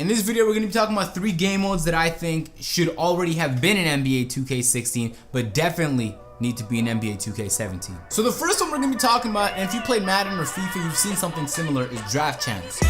In this video, we're gonna be talking about 3 game modes that I think should already have been in NBA 2K16, but definitely need to be in NBA 2K17. So the first one we're gonna be talking about, and if you play Madden or FIFA, you've seen something similar, is Draft Champs.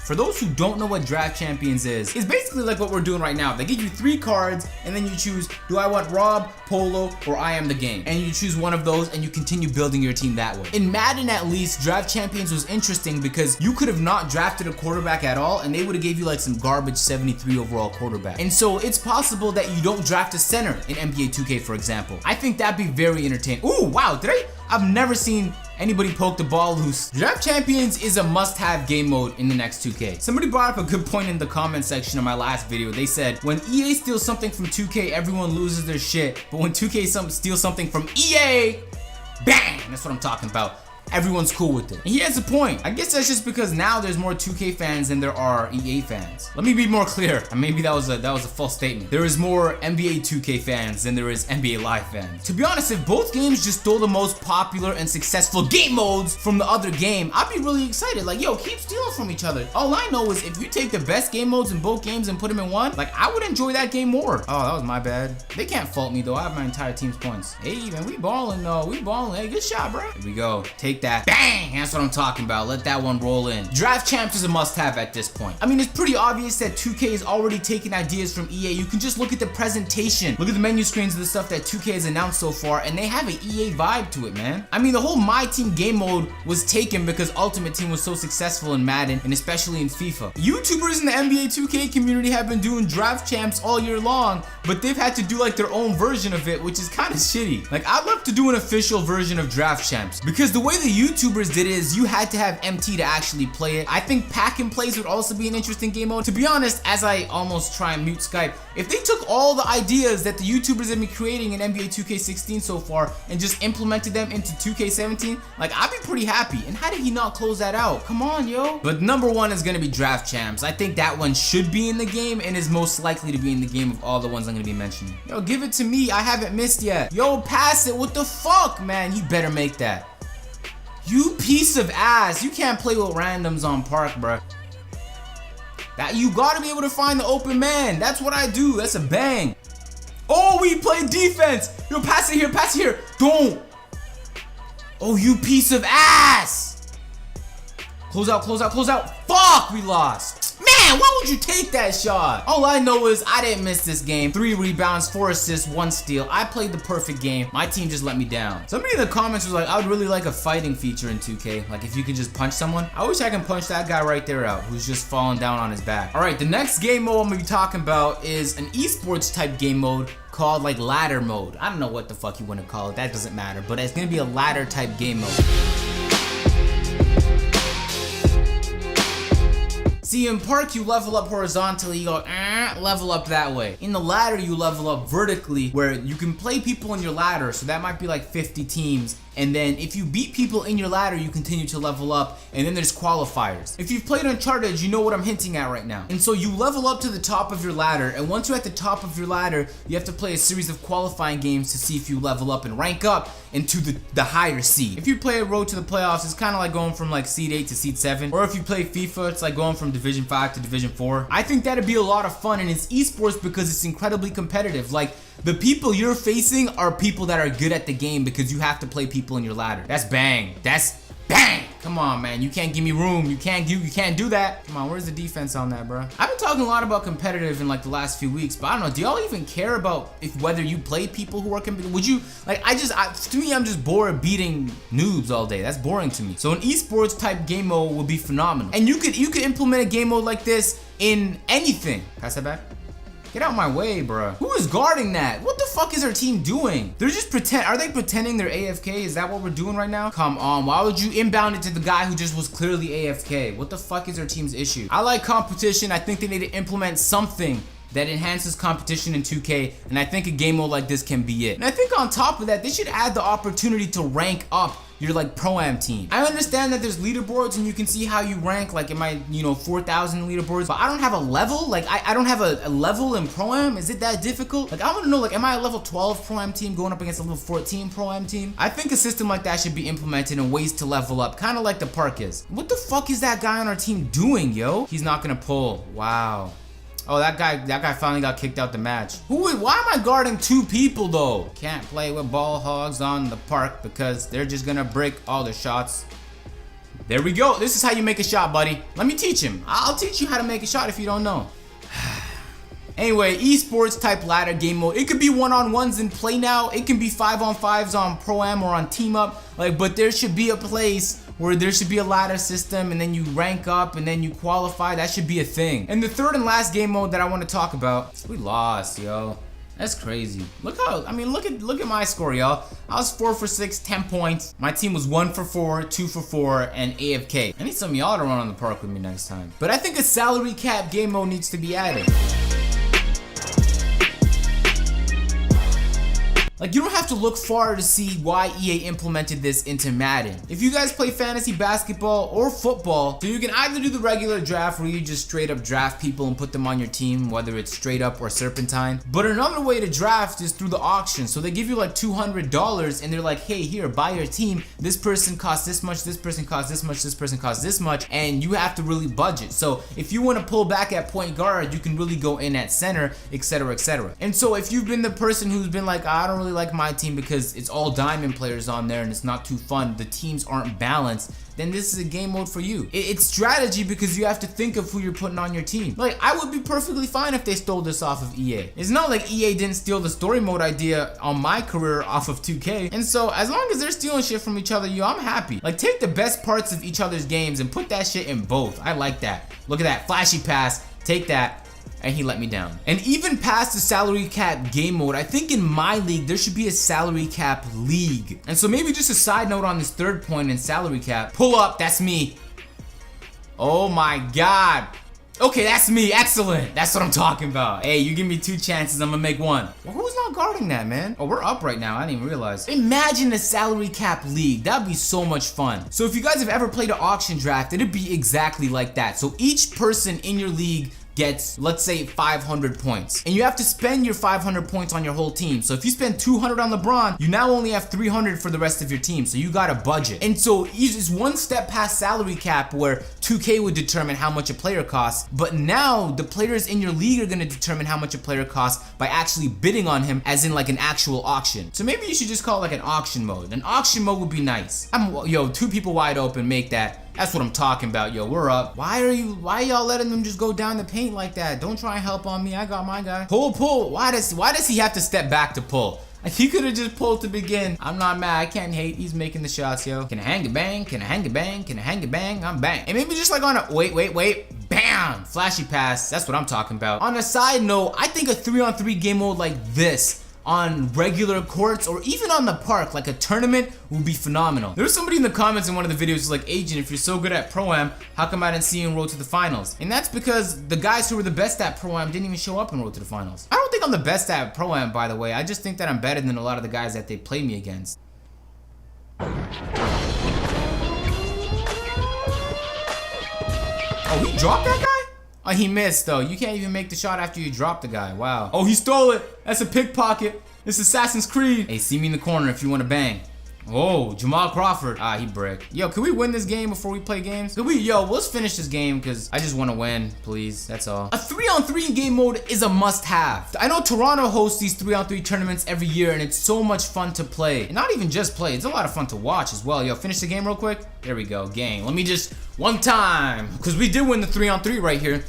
For those who don't know what Draft Champions is, it's basically like what we're doing right now. They give you 3 cards, and then you choose, do I want Rob, Polo, or I am the game? And you choose one of those, and you continue building your team that way. In Madden, at least, Draft Champions was interesting because you could have not drafted a quarterback at all, and they would have gave you like some garbage 73 overall quarterback. And so it's possible that you don't draft a center in NBA 2K, for example. I think that'd be very entertaining. Ooh, wow, I've never seen anybody poke the ball loose. Draft Champions is a must-have game mode in the next 2K. Somebody brought up a good point in the comment section of my last video. They said, when EA steals something from 2K, everyone loses their shit. But when 2K steals something from EA, bang! That's what I'm talking about. Everyone's cool with it. And he has a point. I guess that's just because now there's more 2K fans than there are EA fans. Let me be more clear. And maybe that was a false statement. There is more NBA 2K fans than there is NBA Live fans. To be honest, if both games just stole the most popular and successful game modes from the other game, I'd be really excited. Like, yo, keep stealing from each other. All I know is if you take the best game modes in both games and put them in one, like, I would enjoy that game more. Oh, that was my bad. They can't fault me though. I have my entire team's points. Hey, man, we balling though. We balling. Hey, good shot, bro. Here we go. Take that. Bang! That's what I'm talking about. Let that one roll in. Draft Champs is a must-have at this point. I mean, it's pretty obvious that 2K is already taking ideas from EA. You can just look at the presentation. Look at the menu screens of the stuff that 2K has announced so far, and they have an EA vibe to it, man. I mean, the whole My Team game mode was taken because Ultimate Team was so successful in Madden, and especially in FIFA. YouTubers in the NBA 2K community have been doing Draft Champs all year long, but they've had to do like their own version of it, which is kind of shitty. Like, I'd love to do an official version of Draft Champs, because the way the YouTubers did it is you had to have MT to actually play it. I think pack and plays would also be an interesting game mode. To be honest, as I almost try and mute Skype, if they took all the ideas that the YouTubers have been creating in NBA 2K16 so far and just implemented them into 2K17, like, I'd be pretty happy. And how did he not close that out? Come on, yo. But number 1 is gonna be Draft Champs. I think that one should be in the game and is most likely to be in the game of all the ones I'm gonna be mentioning. Yo, give it to me. I haven't missed yet. Yo, pass it. What the fuck, man? You better make that. You piece of ass. You can't play with randoms on Park, bruh. That you gotta be able to find the open man. That's what I do. That's a bang. Oh, we play defense. Yo, pass it here, pass it here. Don't. Oh, you piece of ass. Close out, close out, close out. Fuck, we lost. Man, why would you take that shot? All I know is I didn't miss this game. 3 rebounds, 4 assists, 1 steal. I played the perfect game. My team just let me down. Somebody in the comments was like, I would really like a fighting feature in 2K. Like, if you could just punch someone. I wish I can punch that guy right there out who's just falling down on his back. All right, the next game mode I'm gonna be talking about is an esports type game mode called like ladder mode. I don't know what the fuck you want to call it. That doesn't matter. But it's gonna be a ladder type game mode. See, in Park, you level up horizontally, you go, level up that way. In the ladder, you level up vertically, where you can play people in your ladder, so that might be like 50 teams. And then if you beat people in your ladder, you continue to level up, and then there's qualifiers. If you've played Uncharted, you know what I'm hinting at right now. And so you level up to the top of your ladder, and once you're at the top of your ladder, you have to play a series of qualifying games to see if you level up and rank up into the higher seed. If you play a road to the playoffs, it's kind of like going from like seed 8 to seed 7. Or if you play FIFA, it's like going from Division 5 to Division 4. I think that'd be a lot of fun, and it's esports because it's incredibly competitive. Like, the people you're facing are people that are good at the game because you have to play people in your ladder. That's bang. That's bang. Come on, man. You can't give me room. You can't do that. Come on, where's the defense on that, bro? I've been talking a lot about competitive in like the last few weeks, but I don't know. Do y'all even care about whether you play people who are competitive? Would you like? To me, I'm just bored beating noobs all day. That's boring to me. So an esports type game mode would be phenomenal, and you could implement a game mode like this in anything. Pass that back. Get out my way, bro. Who is guarding that? What the fuck is our team doing? They're just are they pretending they're AFK? Is that what we're doing right now? Come on, why would you inbound it to the guy who just was clearly AFK? What the fuck is our team's issue? I like competition. I think they need to implement something that enhances competition in 2K, and I think a game mode like this can be it. And I think on top of that, they should add the opportunity to rank up your like pro-am team. I understand that there's leaderboards and you can see how you rank like in my 4,000 leaderboards, but I don't have a level. Like I don't have a level in pro-am. Is it that difficult? Like I want to know, like, am I a level 12 pro-am team going up against a level 14 pro-am team? I think a system like that should be implemented in ways to level up, kind of like the park is. What the fuck is that guy on our team doing, yo? He's not gonna pull. Wow. Oh, that guy finally got kicked out the match. Why am I guarding 2 people though? Can't play with ball hogs on the park because they're just gonna break all the shots. There we go. This is how you make a shot, buddy. Let me teach him. I'll teach you how to make a shot if you don't know. Anyway, esports type ladder game mode. It could be 1-on-1s in play now. It can be 5-on-5s on pro-am or on team up. Like, but there should be a place where there should be a ladder system and then you rank up and then you qualify. That should be a thing. And the third and last game mode that I want to talk about, we lost, yo. That's crazy. Look at my score, y'all. I was 4 for 6, 10 points. My team was 1 for 4, 2 for 4, and AFK. I need some of y'all to run on the park with me next time. But I think a salary cap game mode needs to be added. Like, you don't have to look far to see why EA implemented this into Madden. If you guys play fantasy basketball or football, so you can either do the regular draft where you just straight up draft people and put them on your team, whether it's straight up or serpentine. But another way to draft is through the auction. So they give you like $200 and they're like, hey, here, buy your team. This person costs this much, this person costs this much, this person costs this much, and you have to really budget. So if you want to pull back at point guard, you can really go in at center, etc., etc. And so if you've been the person who's been like, I don't really like my team because it's all diamond players on there and it's not too fun, the teams aren't balanced, then this is a game mode for you. It's strategy because you have to think of who you're putting on your team. Like, I would be perfectly fine if they stole this off of EA. It's not like EA didn't steal the story mode idea on my career off of 2K. And so as long as they're stealing shit from each other, yo, I'm happy. Like, take the best parts of each other's games and put that shit in both. I like that. Look at that flashy pass. Take that. And he let me down. And even past the salary cap game mode, I think in my league there should be a salary cap league. And so maybe just a side note on this third point in salary cap. Pull up, that's me. Oh my god. Okay, that's me. Excellent. That's what I'm talking about. Hey, you give me 2 chances, I'm gonna make 1. Well, who's not guarding that, man? Oh, we're up right now. I didn't even realize. Imagine a salary cap league. That'd be so much fun. So if you guys have ever played an auction draft, it'd be exactly like that. So each person in your league gets, let's say, 500 points. And you have to spend your 500 points on your whole team. So if you spend 200 on LeBron, you now only have 300 for the rest of your team. So you got a budget. And so it's one step past salary cap where 2K would determine how much a player costs. But now the players in your league are gonna determine how much a player costs by actually bidding on him, as in like an actual auction. So maybe you should just call it like an auction mode. An auction mode would be nice. Yo, 2 people wide open, make that. That's what I'm talking about, yo. We're up. Why y'all letting them just go down the paint like that? Don't try and help on me. I got my guy. Pull. Why does he have to step back to pull? He could have just pulled to begin. I'm not mad. I can't hate. He's making the shots, yo. Can I hang a bang? Can I hang a bang? Can I hang a bang? I'm bang. And maybe just like on a wait. Bam! Flashy pass. That's what I'm talking about. On a side note, I think a 3-on-3 game mode like this on regular courts or even on the park, like a tournament, would be phenomenal. There was somebody in the comments in one of the videos who's like, Agent, if you're so good at Pro-Am, how come I didn't see you in Road to the Finals? And that's because the guys who were the best at Pro-Am didn't even show up in Road to the Finals. I don't think I'm the best at Pro-Am, by the way. I just think that I'm better than a lot of the guys that they play me against. Oh, he dropped that guy? Oh, he missed though. You can't even make the shot after you drop the guy. Wow. Oh, he stole it. That's a pickpocket. It's Assassin's Creed. Hey, see me in the corner if you want to bang. Oh, Jamal Crawford. Ah, he bricked. Yo, can we win this game before we play games? Let's finish this game because I just want to win, please. That's all. A 3-on-3 game mode is a must-have. I know Toronto hosts these 3-on-3 tournaments every year and it's so much fun to play. And not even just play, it's a lot of fun to watch as well. Yo, finish the game real quick. There we go, gang. Let me just, one time, because we did win the 3-on-3 right here.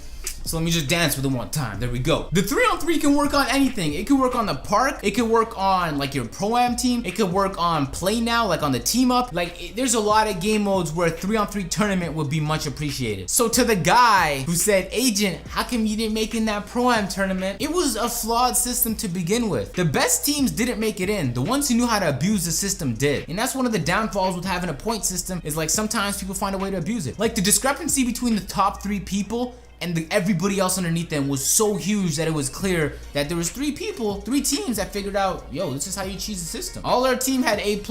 So let me just dance with it one time. There we go. The 3-on-3 can work on anything. It could work on the park. It could work on like your Pro-Am team. It could work on Play Now, like on the team up. Like there's a lot of game modes where a 3-on-3 tournament would be much appreciated. So to the guy who said, Agent, how come you didn't make in that Pro-Am tournament? It was a flawed system to begin with. The best teams didn't make it in. The ones who knew how to abuse the system did. And that's one of the downfalls with having a point system is like sometimes people find a way to abuse it. Like the discrepancy between the top 3 people and everybody else underneath them was so huge that it was clear that there was 3 teams that figured out, yo, this is how you cheese the system. All our team had A+,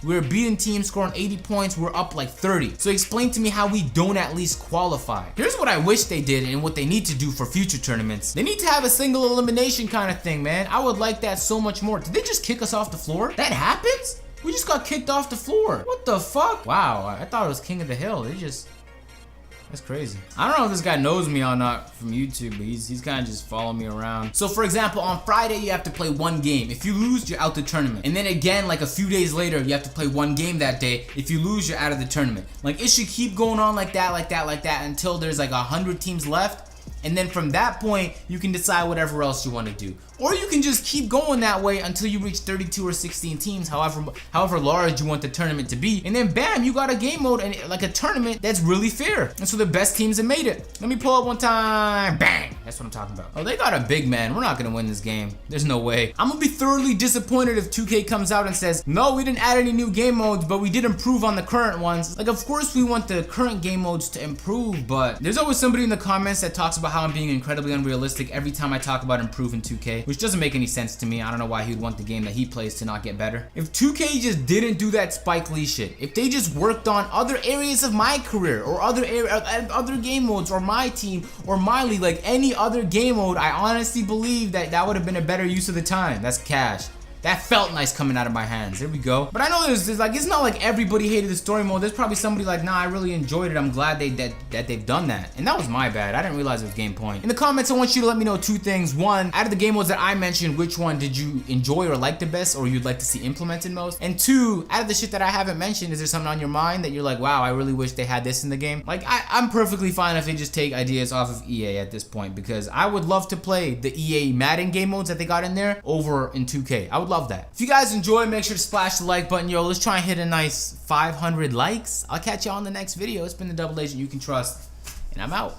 we were beating teams scoring 80 points, we're up like 30. So explain to me how we don't at least qualify. Here's what I wish they did and what they need to do for future tournaments. They need to have a single elimination kind of thing, man. I would like that so much more. Did they just kick us off the floor? That happens? We just got kicked off the floor. What the fuck? Wow, I thought it was King of the Hill. That's crazy. I don't know if this guy knows me or not from YouTube, but he's kind of just following me around. So for example, on Friday, you have to play 1 game. If you lose, you're out the tournament. And then again, like a few days later, you have to play 1 game that day. If you lose, you're out of the tournament. Like, it should keep going on like that until there's like 100 teams left. And then from that point, you can decide whatever else you want to do. Or you can just keep going that way until you reach 32 or 16 teams, however large you want the tournament to be. And then bam, you got a game mode and like a tournament that's really fair. And so the best teams have made it. Let me pull up one time. Bang! That's what I'm talking about. Oh, they got a big man. We're not gonna win this game. There's no way. I'm gonna be thoroughly disappointed if 2K comes out and says, no, we didn't add any new game modes, but we did improve on the current ones. Like, of course we want the current game modes to improve, but there's always somebody in the comments that talks about how I'm being incredibly unrealistic every time I talk about improving 2K, which doesn't make any sense to me. I don't know why he would want the game that he plays to not get better. If 2K just didn't do that Spike Lee shit, if they just worked on other areas of my career or other game modes or my team or my league, like any other game mode, I honestly believe that would have been a better use of the time. That's cash. That felt nice coming out of my hands. There we go. But I know there's like, it's not like everybody hated the story mode. There's probably somebody like, nah, I really enjoyed it. I'm glad that they've done that. And that was my bad. I didn't realize it was game point. In the comments, I want you to let me know 2 things. 1, out of the game modes that I mentioned, which one did you enjoy or like the best, or you'd like to see implemented most? And 2, out of the shit that I haven't mentioned, is there something on your mind that you're like, wow, I really wish they had this in the game? Like, I'm perfectly fine if they just take ideas off of EA at this point, because I would love to play the EA Madden game modes that they got in there over in 2K. I would love that. If you guys enjoy, make sure to splash the like button. Yo, let's try and hit a nice 500 likes. I'll catch you on the next video. It's been the Double Agent you can trust, and I'm out.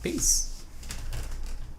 Peace.